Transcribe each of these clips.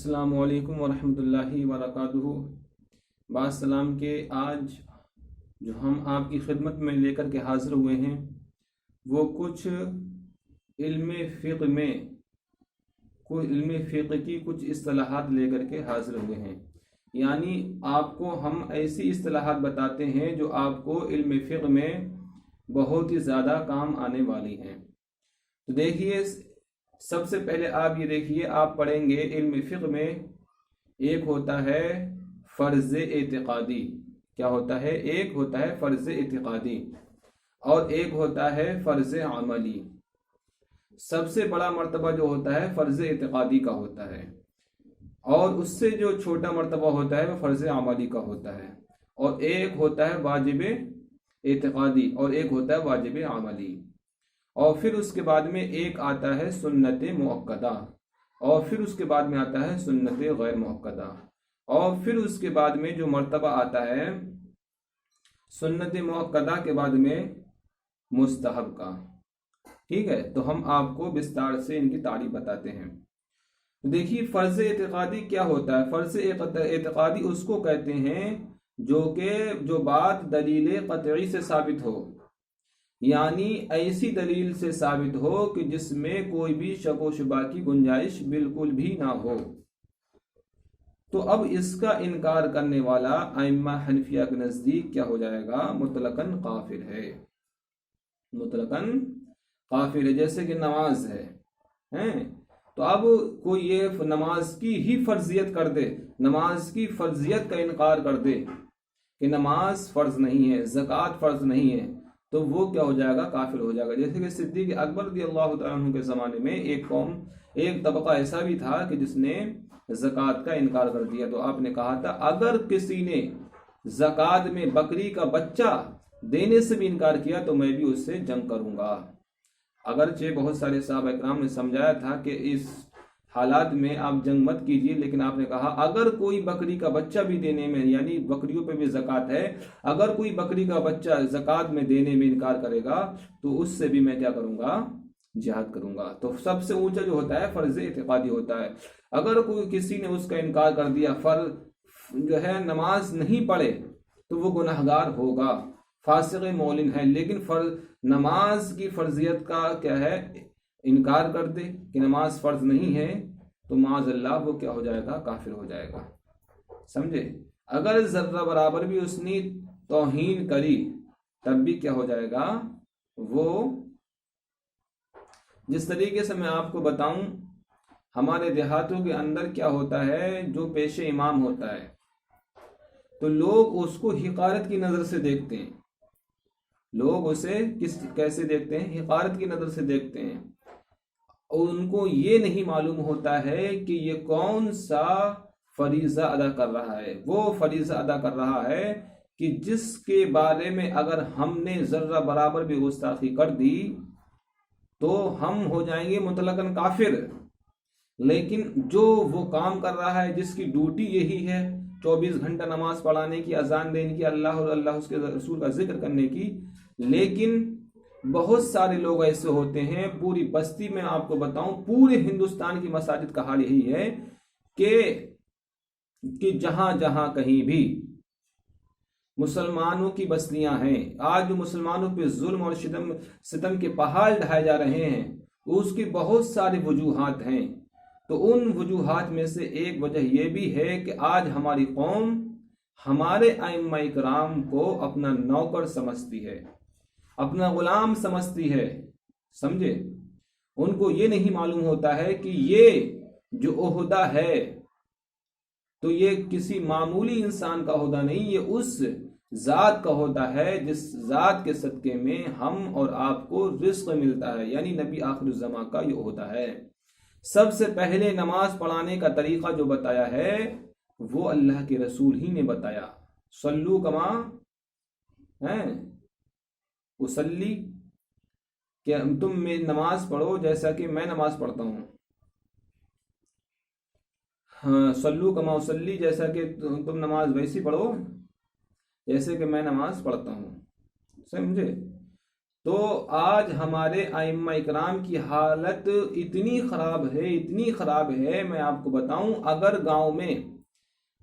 السلام علیکم ورحمۃ اللہ وبرکاتہ۔ بعد سلام کے آج جو ہم آپ کی خدمت میں لے کر کے حاضر ہوئے ہیں وہ کچھ علم فقہ کی کچھ اصطلاحات لے کر کے حاضر ہوئے ہیں، یعنی آپ کو ہم ایسی اصطلاحات بتاتے ہیں جو آپ کو علم فقہ میں بہت ہی زیادہ کام آنے والی ہیں۔ تو دیکھیے، سب سے پہلے آپ یہ دیکھیے، آپ پڑھیں گے علم فقہ میں ایک ہوتا ہے فرض اعتقادی۔ کیا ہوتا ہے؟ ایک ہوتا ہے فرض اعتقادی اور ایک ہوتا ہے فرض عملی۔ سب سے بڑا مرتبہ جو ہوتا ہے فرض اعتقادی کا ہوتا ہے، اور اس سے جو چھوٹا مرتبہ ہوتا ہے وہ فرض عملی کا ہوتا ہے، اور ایک ہوتا ہے واجب اعتقادی اور ایک ہوتا ہے واجب عملی۔ اور پھر اس کے بعد میں ایک آتا ہے سنت مؤکدہ، اور پھر اس کے بعد میں آتا ہے سنت غیر مؤکدہ، اور پھر اس کے بعد میں جو مرتبہ آتا ہے سنت مؤکدہ کے بعد میں مستحب کا۔ ٹھیک ہے، تو ہم آپ کو بستار سے ان کی تعریف بتاتے ہیں۔ دیکھیے، فرض اعتقادی کیا ہوتا ہے؟ فرض اعتقادی اس کو کہتے ہیں جو بات دلیل قطعی سے ثابت ہو، یعنی ایسی دلیل سے ثابت ہو کہ جس میں کوئی بھی شک و شبہ کی گنجائش بالکل بھی نہ ہو۔ تو اب اس کا انکار کرنے والا ائمہ حنفیہ کے نزدیک کیا ہو جائے گا؟ مطلقاً کافر ہے۔ مطلقاً کافر ہے، جیسے کہ نماز ہے۔ تو اب کوئی یہ نماز کی ہی فرضیت کر دے، نماز کی فرضیت کا انکار کر دے کہ نماز فرض نہیں ہے، زکوٰۃ فرض نہیں ہے، تو وہ کیا ہو جائے گا؟ کافر ہو جائے گا۔ جیسے کہ صدیق اکبر رضی اللہ تعالیٰ عنہ کے زمانے میں ایک طبقہ ایسا بھی تھا کہ جس نے زکوٰۃ کا انکار کر دیا، تو آپ نے کہا تھا اگر کسی نے زکوٰۃ میں بکری کا بچہ دینے سے بھی انکار کیا تو میں بھی اس سے جنگ کروں گا۔ اگرچہ بہت سارے صحابہ کرام نے سمجھایا تھا کہ اس حالات میں آپ جنگ مت کیجیے، لیکن آپ نے کہا اگر کوئی بکری کا بچہ بھی دینے میں، یعنی بکریوں پہ بھی زکوٰۃ ہے، اگر کوئی بکری کا بچہ زکوٰۃ میں دینے میں انکار کرے گا تو اس سے بھی میں کیا کروں گا؟ جہاد کروں گا۔ تو سب سے اونچا جو ہوتا ہے فرض اعتقادی ہوتا ہے۔ اگر کوئی کسی نے اس کا انکار کر دیا، جو ہے نماز نہیں پڑھے، تو وہ گناہگار ہوگا، فاسق معلن ہے، لیکن نماز کی فرضیت کا کیا ہے؟ انکار کر دے کہ نماز فرض نہیں ہے، تو معاذ اللہ وہ کیا ہو جائے گا؟ کافر ہو جائے گا۔ سمجھے؟ اگر ذرہ برابر بھی اس نے توہین کری تب بھی کیا ہو جائے گا؟ وہ جس طریقے سے میں آپ کو بتاؤں، ہمارے دیہاتوں کے اندر کیا ہوتا ہے، جو پیش امام ہوتا ہے تو لوگ اس کو حقارت کی نظر سے دیکھتے ہیں۔ لوگ اسے کیسے دیکھتے ہیں؟ حقارت کی نظر سے دیکھتے ہیں، اور ان کو یہ نہیں معلوم ہوتا ہے کہ یہ کون سا فریضہ ادا کر رہا ہے۔ وہ فریضہ ادا کر رہا ہے کہ جس کے بارے میں اگر ہم نے ذرہ برابر بھی گستاخی کر دی تو ہم ہو جائیں گے مطلقاً کافر۔ لیکن جو وہ کام کر رہا ہے، جس کی ڈیوٹی یہی ہے 24 گھنٹہ نماز پڑھانے کی، اذان دینے کی، اللہ اور اللہ اس کے رسول کا ذکر کرنے کی، لیکن بہت سارے لوگ ایسے ہوتے ہیں، پوری بستی میں آپ کو بتاؤں، پورے ہندوستان کی مساجد کا حال یہی ہے کہ جہاں جہاں کہیں بھی مسلمانوں کی بستیاں ہیں، آج جو مسلمانوں پہ ظلم اور ستم کے پہاڑ ڈھائے جا رہے ہیں، اس کی بہت ساری وجوہات ہیں۔ تو ان وجوہات میں سے ایک وجہ یہ بھی ہے کہ آج ہماری قوم ہمارے ائمہ کرام کو اپنا نوکر سمجھتی ہے، اپنا غلام سمجھتی ہے۔ سمجھے؟ ان کو یہ نہیں معلوم ہوتا ہے کہ یہ جو عہدہ ہے تو یہ کسی معمولی انسان کا عہدہ نہیں، یہ اس ذات کا عہدہ ہے جس ذات کے صدقے میں ہم اور آپ کو رزق ملتا ہے، یعنی نبی آخر الزماں کا یہ عہدہ ہے۔ سب سے پہلے نماز پڑھانے کا طریقہ جو بتایا ہے وہ اللہ کے رسول ہی نے بتایا۔ صلو کما اصلی، کہ تم میں نماز پڑھو جیسا کہ میں نماز پڑھتا ہوں۔ ہاں، صلو کما اصلی، جیسا کہ تم نماز ویسی پڑھو جیسے کہ میں نماز پڑھتا ہوں۔ سمجھے؟ تو آج ہمارے ائمہ اکرام کی حالت اتنی خراب ہے، میں آپ کو بتاؤں، اگر گاؤں میں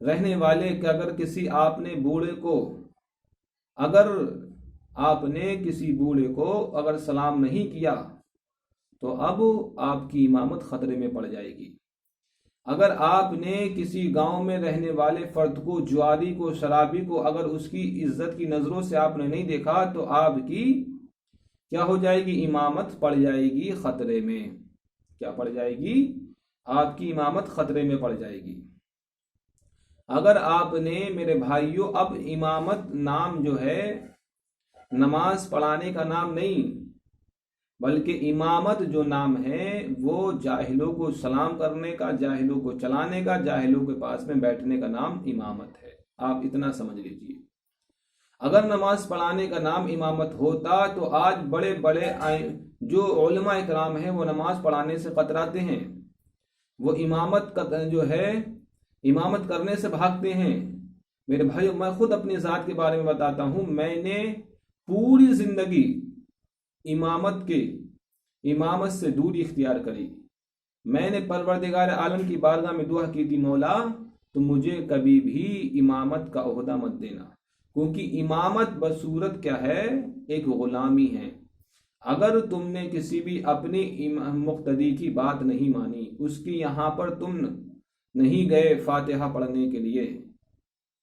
رہنے والے کہ اگر کسی آپ نے کسی بوڑھے کو اگر سلام نہیں کیا تو اب آپ کی امامت خطرے میں پڑ جائے گی۔ اگر آپ نے کسی گاؤں میں رہنے والے فرد کو، جواری کو، شرابی کو، اگر اس کی عزت کی نظروں سے آپ نے نہیں دیکھا تو آپ کی کیا ہو جائے گی؟ امامت پڑ جائے گی خطرے میں۔ کیا پڑ جائے گی؟ آپ کی امامت خطرے میں پڑ جائے گی۔ اگر آپ نے میرے بھائیوں، اب امامت نام جو ہے نماز پڑھانے کا نام نہیں، بلکہ امامت جو نام ہے وہ جاہلوں کو سلام کرنے کا، جاہلوں کو چلانے کا، جاہلوں کے پاس میں بیٹھنے کا نام امامت ہے۔ آپ اتنا سمجھ لیجئے۔ اگر نماز پڑھانے کا نام امامت ہوتا تو آج بڑے بڑے جو علماء اکرام ہیں وہ نماز پڑھانے سے کتراتے ہیں، وہ امامت کرنے سے بھاگتے ہیں۔ میرے بھائیو، میں خود اپنی ذات کے بارے میں بتاتا ہوں، میں نے پوری زندگی امامت سے دوری اختیار کری۔ میں نے پروردگار عالم کی بارگاہ میں دعا کی تھی، مولا تو مجھے کبھی بھی امامت کا عہدہ مت دینا، کیونکہ امامت بصورت کیا ہے؟ ایک غلامی ہے۔ اگر تم نے کسی بھی اپنی مقتدی کی بات نہیں مانی، اس کی یہاں پر تم نہیں گئے فاتحہ پڑھنے کے لیے،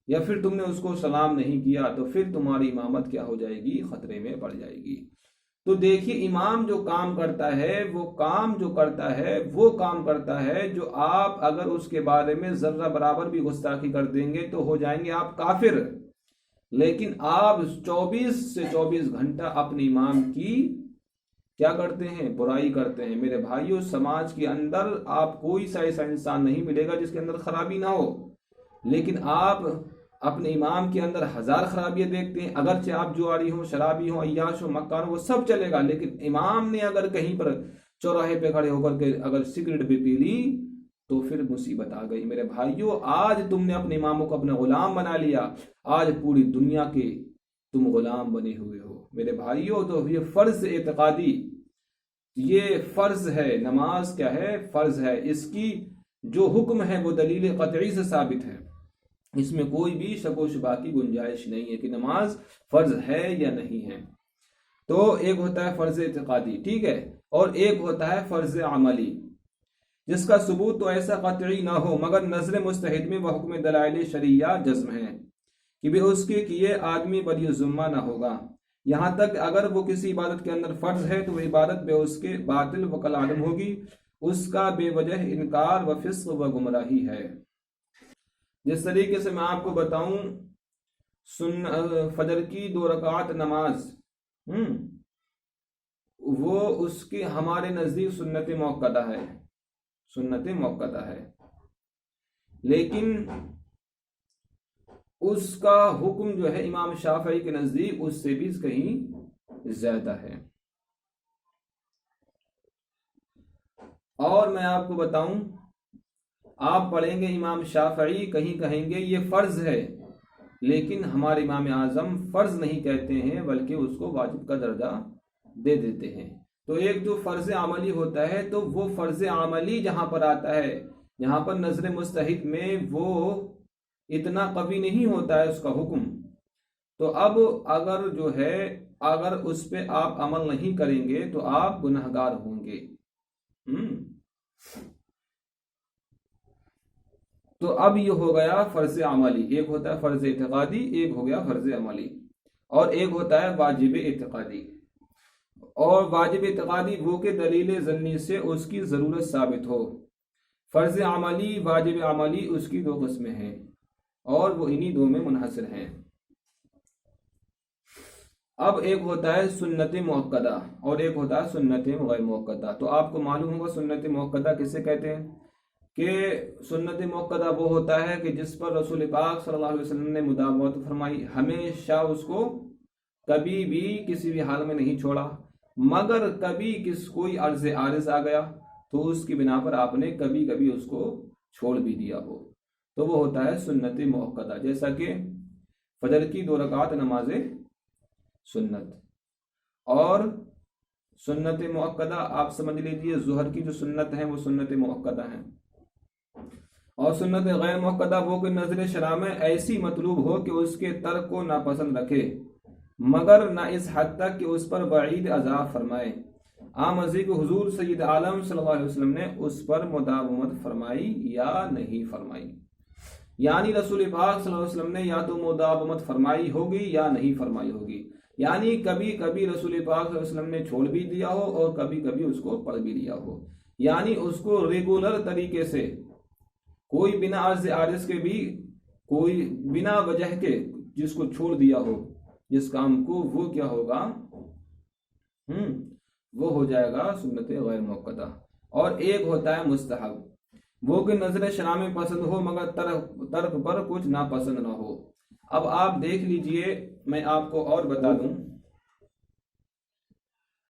یا پھر تم نے اس کو سلام نہیں کیا، تو پھر تمہاری امامت کیا ہو جائے گی؟ خطرے میں پڑ جائے گی۔ تو دیکھیے، امام جو کام کرتا ہے وہ کام کرتا ہے جو آپ اگر اس کے بارے میں ذرہ برابر بھی گستاخی کر دیں گے تو ہو جائیں گے آپ کافر۔ لیکن آپ 24 گھنٹہ اپنے امام کی کیا کرتے ہیں؟ برائی کرتے ہیں۔ میرے بھائیوں، سماج کے اندر آپ کوئی سا ایسا انسان نہیں ملے گا جس کے اندر خرابی نہ ہو، لیکن آپ اپنے امام کے اندر 1000 خرابیاں دیکھتے ہیں۔ اگرچہ آپ جواری ہوں، شرابی ہوں، عیاش ہوں، مکار ہوں، وہ سب چلے گا، لیکن امام نے اگر کہیں پر چوراہے پہ کھڑے ہو کر کے اگر سگریٹ بھی پی لی تو پھر مصیبت آ گئی۔ میرے بھائیوں، آج تم نے اپنے اماموں کو اپنا غلام بنا لیا، آج پوری دنیا کے تم غلام بنے ہوئے ہو۔ میرے بھائیوں، تو یہ فرض اعتقادی، یہ فرض ہے۔ نماز کیا ہے؟ فرض ہے۔ اس کی جو حکم ہے وہ دلیل قطعی سے ثابت ہے، اس میں کوئی بھی شک و شبہ کی گنجائش نہیں ہے کہ نماز فرض ہے یا نہیں ہے۔ تو ایک ہوتا ہے فرض اعتقادی، ٹھیک ہے، اور ایک ہوتا ہے فرض عملی، جس کا ثبوت تو ایسا قطعی نہ ہو مگر نظر مستحد میں وہ حکم دلائل شرعیہ جزم ہے کہ بھی اس کے کیے آدمی بری ذمہ نہ ہوگا، یہاں تک اگر وہ کسی عبادت کے اندر فرض ہے تو وہ عبادت بے اس کے باطل و کالعدم ہوگی، اس کا بے وجہ انکار و فسق و گمراہی ہے۔ جس طریقے سے میں آپ کو بتاؤں، فجر کی 2 رکعت نماز وہ اس کی ہمارے نزدیک سنت موقتہ ہے، لیکن اس کا حکم جو ہے امام شافعی کے نزدیک اس سے بھی کہیں زیادہ ہے۔ اور میں آپ کو بتاؤں، آپ پڑھیں گے امام شافعی کہیں کہیں گے یہ فرض ہے، لیکن ہمارے امام اعظم فرض نہیں کہتے ہیں بلکہ اس کو واجب کا درجہ دے دیتے ہیں۔ تو ایک جو فرض عملی ہوتا ہے، تو وہ فرض عملی جہاں پر آتا ہے، یہاں پر نظر مستحد میں وہ اتنا قوی نہیں ہوتا ہے اس کا حکم، تو اب اگر اس پہ آپ عمل نہیں کریں گے تو آپ گنہگار ہوں گے۔ تو اب یہ ہو گیا فرض عملی، ایک ہوتا ہے فرض اعتقادی، ایک ہو گیا فرض عملی، اور ایک ہوتا ہے واجب اعتقادی۔ اور واجب اعتقادی وہ کہ دلیل ظنی سے اس کی ضرورت ثابت ہو۔ فرض عملی، واجب عملی، اس کی 2 قسمیں ہیں اور وہ انہی 2 میں منحصر ہیں۔ اب ایک ہوتا ہے سنت مؤکدہ اور ایک ہوتا ہے سنت غیر مؤکدہ۔ تو آپ کو معلوم ہوگا سنت مؤکدہ کسے کہتے ہیں، کہ سنت مؤکدہ وہ ہوتا ہے کہ جس پر رسول پاک صلی اللہ علیہ وسلم نے مداومت فرمائی، ہمیشہ اس کو کبھی بھی کسی بھی حال میں نہیں چھوڑا، مگر کبھی کوئی عارض آ گیا تو اس کی بنا پر آپ نے کبھی کبھی اس کو چھوڑ بھی دیا ہو، تو وہ ہوتا ہے سنت مؤکدہ، جیسا کہ فجر کی 2 رکعت نماز سنت، اور سنت مؤکدہ آپ سمجھ لیجئے ظہر کی جو سنت ہیں وہ سنت مؤکدہ ہیں، اور سنت غیر مؤکدہ وہ کہ نظر شرع میں ایسی مطلوب ہو کہ اس کے ترک کو ناپسند رکھے مگر نہ اس حد تک کہ اس پر وعید عذاب فرمائے۔ مزید کہ حضور سید عالم صلی اللہ علیہ وسلم نے اس پر مداومت فرمائی یا نہیں فرمائی، یعنی رسول پاک صلی اللہ علیہ وسلم نے یا تو مداومت فرمائی ہوگی یا نہیں فرمائی ہوگی، یعنی کبھی کبھی رسول پاک صلی اللہ علیہ وسلم نے چھوڑ بھی دیا ہو اور کبھی کبھی اس کو پڑھ بھی لیا ہو، یعنی اس کو ریگولر طریقے سے کوئی بنا عرض عارض کے بھی، کوئی بنا وجہ کے جس کو چھوڑ دیا ہو جس کام کو، وہ کیا ہوگا، وہ ہو جائے گا سنت غیر مؤکدہ۔ اور ایک ہوتا ہے مستحب، وہ کہ نظر شرع میں پسند ہو مگر ترک پر کچھ ناپسند نہ ہو۔ اب آپ دیکھ لیجئے، میں آپ کو اور بتا دوں